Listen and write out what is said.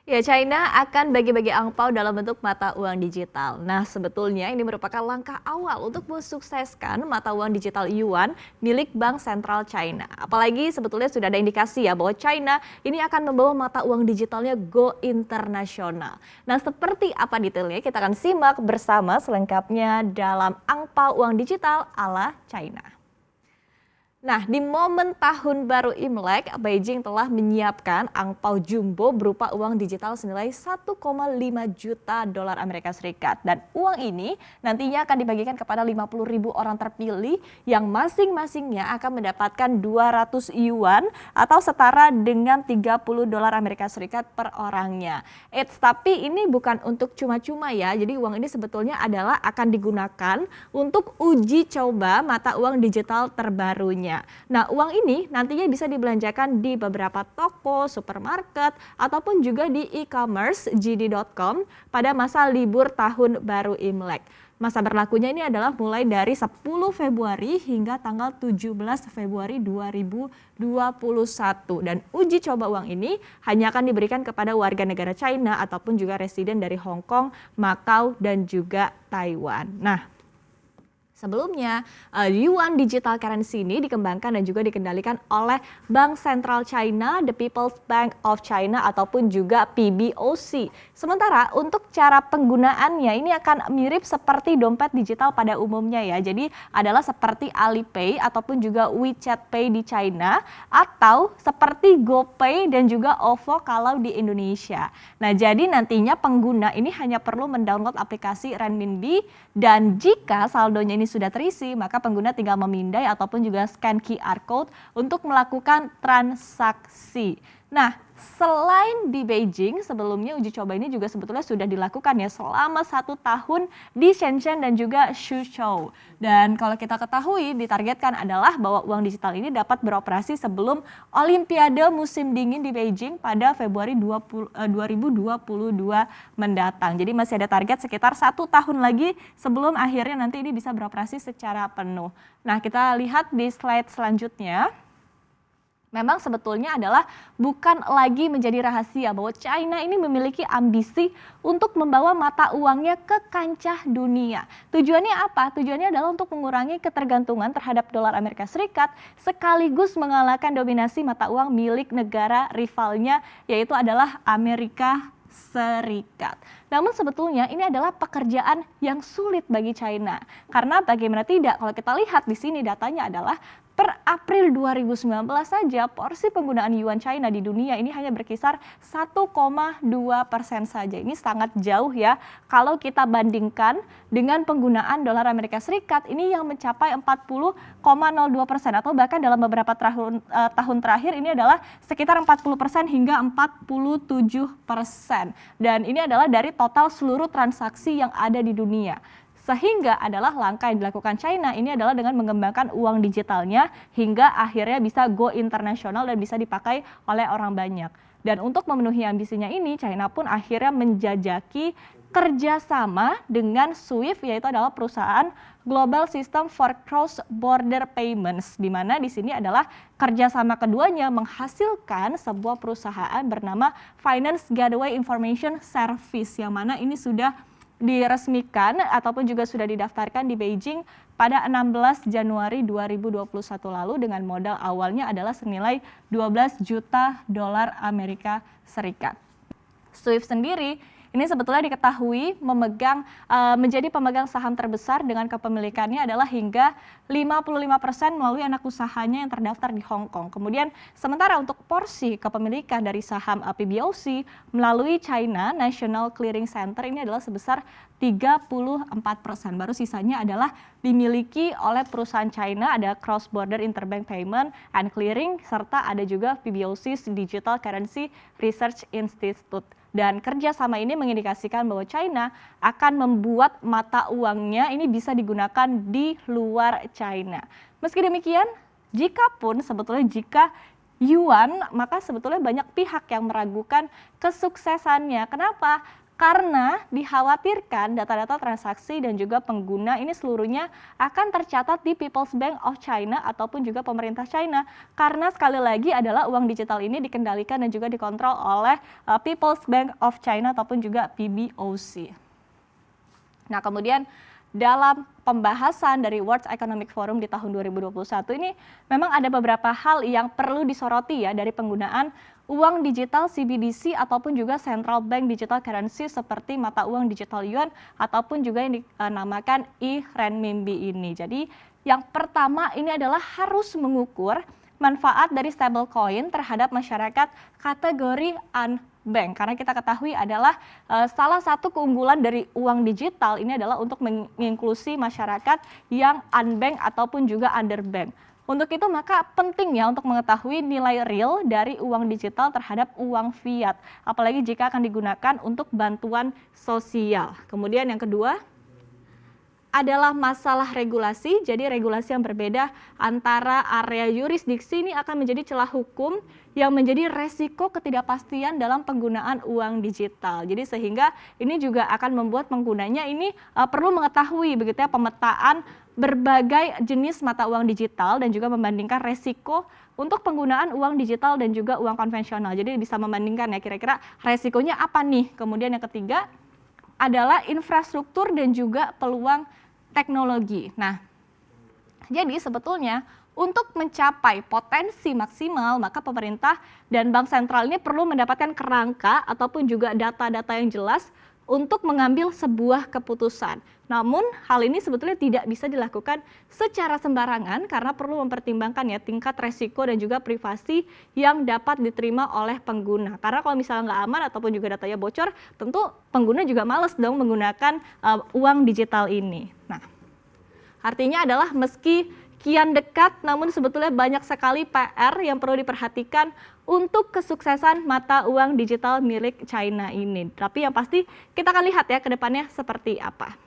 Ya, China akan bagi-bagi angpau dalam bentuk mata uang digital. Nah, sebetulnya ini merupakan langkah awal untuk mensukseskan mata uang digital yuan milik Bank Sentral China. Apalagi sebetulnya sudah ada indikasi ya bahwa China ini akan membawa mata uang digitalnya go internasional. Nah, seperti apa detailnya? Kita akan simak bersama selengkapnya dalam angpau uang digital ala China. Nah, di momen Tahun Baru Imlek, Beijing telah menyiapkan angpau jumbo berupa uang digital senilai 1,5 juta dolar Amerika Serikat. Dan uang ini nantinya akan dibagikan kepada 50.000 orang terpilih yang masing-masingnya akan mendapatkan 200 yuan atau setara dengan 30 dolar Amerika Serikat per orangnya. Tapi ini bukan untuk cuma-cuma ya. Jadi uang ini sebetulnya adalah akan digunakan untuk uji coba mata uang digital terbarunya. Nah, uang ini nantinya bisa dibelanjakan di beberapa toko, supermarket, ataupun juga di e-commerce JD.com pada masa libur Tahun Baru Imlek. Masa berlakunya ini adalah mulai dari 10 Februari hingga tanggal 17 Februari 2021. Dan uji coba uang ini hanya akan diberikan kepada warga negara China ataupun juga residen dari Hong Kong, Macau, dan juga Taiwan. Nah, sebelumnya, yuan digital currency ini dikembangkan dan juga dikendalikan oleh Bank Sentral China, The People's Bank of China ataupun juga PBOC. Sementara untuk cara penggunaannya ini akan mirip seperti dompet digital pada umumnya ya. Jadi adalah seperti Alipay ataupun juga WeChat Pay di China atau seperti GoPay dan juga OVO kalau di Indonesia. Nah, jadi nantinya pengguna ini hanya perlu mendownload aplikasi Renminbi dan jika saldonya ini sudah terisi, maka pengguna tinggal memindai ataupun juga scan QR code untuk melakukan transaksi. Nah, selain di Beijing, sebelumnya uji coba ini juga sebetulnya sudah dilakukan ya selama 1 tahun di Shenzhen dan juga Suzhou. Dan kalau kita ketahui, ditargetkan adalah bahwa uang digital ini dapat beroperasi sebelum Olimpiade musim dingin di Beijing pada Februari 2022 mendatang. Jadi masih ada target sekitar 1 tahun lagi sebelum akhirnya nanti ini bisa beroperasi secara penuh. Nah, kita lihat di slide selanjutnya. Memang sebetulnya adalah bukan lagi menjadi rahasia bahwa China ini memiliki ambisi untuk membawa mata uangnya ke kancah dunia. Tujuannya apa? Tujuannya adalah untuk mengurangi ketergantungan terhadap dolar Amerika Serikat sekaligus mengalahkan dominasi mata uang milik negara rivalnya yaitu adalah Amerika Serikat. Namun sebetulnya ini adalah pekerjaan yang sulit bagi China. Karena bagaimana tidak, kalau kita lihat di sini datanya adalah per April 2019 saja porsi penggunaan yuan China di dunia ini hanya berkisar 1,2% saja. Ini sangat jauh ya kalau kita bandingkan dengan penggunaan dolar Amerika Serikat ini yang mencapai 40,02% atau bahkan dalam beberapa tahun terakhir ini adalah sekitar 40% hingga 47%. Dan ini adalah dari total seluruh transaksi yang ada di dunia. Sehingga adalah langkah yang dilakukan China ini adalah dengan mengembangkan uang digitalnya hingga akhirnya bisa go internasional dan bisa dipakai oleh orang banyak. Dan untuk memenuhi ambisinya ini, China pun akhirnya menjajaki kerjasama dengan SWIFT yaitu adalah perusahaan Global System for Cross Border Payments, di mana di sini adalah kerjasama keduanya menghasilkan sebuah perusahaan bernama Finance Gateway Information Service yang mana ini sudah diresmikan ataupun juga sudah didaftarkan di Beijing pada 16 Januari 2021 lalu dengan modal awalnya adalah senilai 12 juta dolar Amerika Serikat. SWIFT sendiri ini sebetulnya diketahui menjadi pemegang saham terbesar dengan kepemilikannya adalah hingga 55% melalui anak usahanya yang terdaftar di Hong Kong. Kemudian sementara untuk porsi kepemilikan dari saham PBOC melalui China National Clearing Center ini adalah sebesar 34%. Baru sisanya adalah dimiliki oleh perusahaan China, ada Cross Border Interbank Payment and Clearing, serta ada juga PBOC's Digital Currency Research Institute. Dan kerjasama ini mengindikasikan bahwa China akan membuat mata uangnya ini bisa digunakan di luar China. Meski demikian, jika yuan, maka sebetulnya banyak pihak yang meragukan kesuksesannya. Kenapa? karena dikhawatirkan data-data transaksi dan juga pengguna ini seluruhnya akan tercatat di People's Bank of China ataupun juga pemerintah China. Karena sekali lagi adalah uang digital ini dikendalikan dan juga dikontrol oleh People's Bank of China ataupun juga PBOC. Nah, kemudian dalam pembahasan dari World Economic Forum di tahun 2021 ini memang ada beberapa hal yang perlu disoroti ya dari penggunaan uang digital CBDC ataupun juga Central Bank Digital Currency seperti mata uang digital yuan ataupun juga yang dinamakan e-renminbi ini. Jadi yang pertama ini adalah harus mengukur manfaat dari stablecoin terhadap masyarakat kategori unbank. Karena kita ketahui adalah salah satu keunggulan dari uang digital ini adalah untuk menginklusi masyarakat yang unbank ataupun juga underbank. Untuk itu maka penting ya untuk mengetahui nilai real dari uang digital terhadap uang fiat. Apalagi jika akan digunakan untuk bantuan sosial. Kemudian yang kedua adalah masalah regulasi. Jadi regulasi yang berbeda antara area yurisdiksi ini akan menjadi celah hukum yang menjadi resiko ketidakpastian dalam penggunaan uang digital. Jadi sehingga ini juga akan membuat penggunanya ini perlu mengetahui begitu ya pemetaan berbagai jenis mata uang digital dan juga membandingkan resiko untuk penggunaan uang digital dan juga uang konvensional. Jadi bisa membandingkan ya kira-kira resikonya apa nih. Kemudian yang ketiga adalah infrastruktur dan juga peluang teknologi. Nah, jadi sebetulnya untuk mencapai potensi maksimal, maka pemerintah dan bank sentral ini perlu mendapatkan kerangka ataupun juga data-data yang jelas untuk mengambil sebuah keputusan. Namun hal ini sebetulnya tidak bisa dilakukan secara sembarangan karena perlu mempertimbangkan ya tingkat resiko dan juga privasi yang dapat diterima oleh pengguna. Karena kalau misalnya nggak aman ataupun juga datanya bocor, tentu pengguna juga males dong menggunakan uang digital ini. Nah, artinya adalah meski kian dekat, namun sebetulnya banyak sekali PR yang perlu diperhatikan untuk kesuksesan mata uang digital milik China ini. Tapi yang pasti kita akan lihat ya ke depannya seperti apa.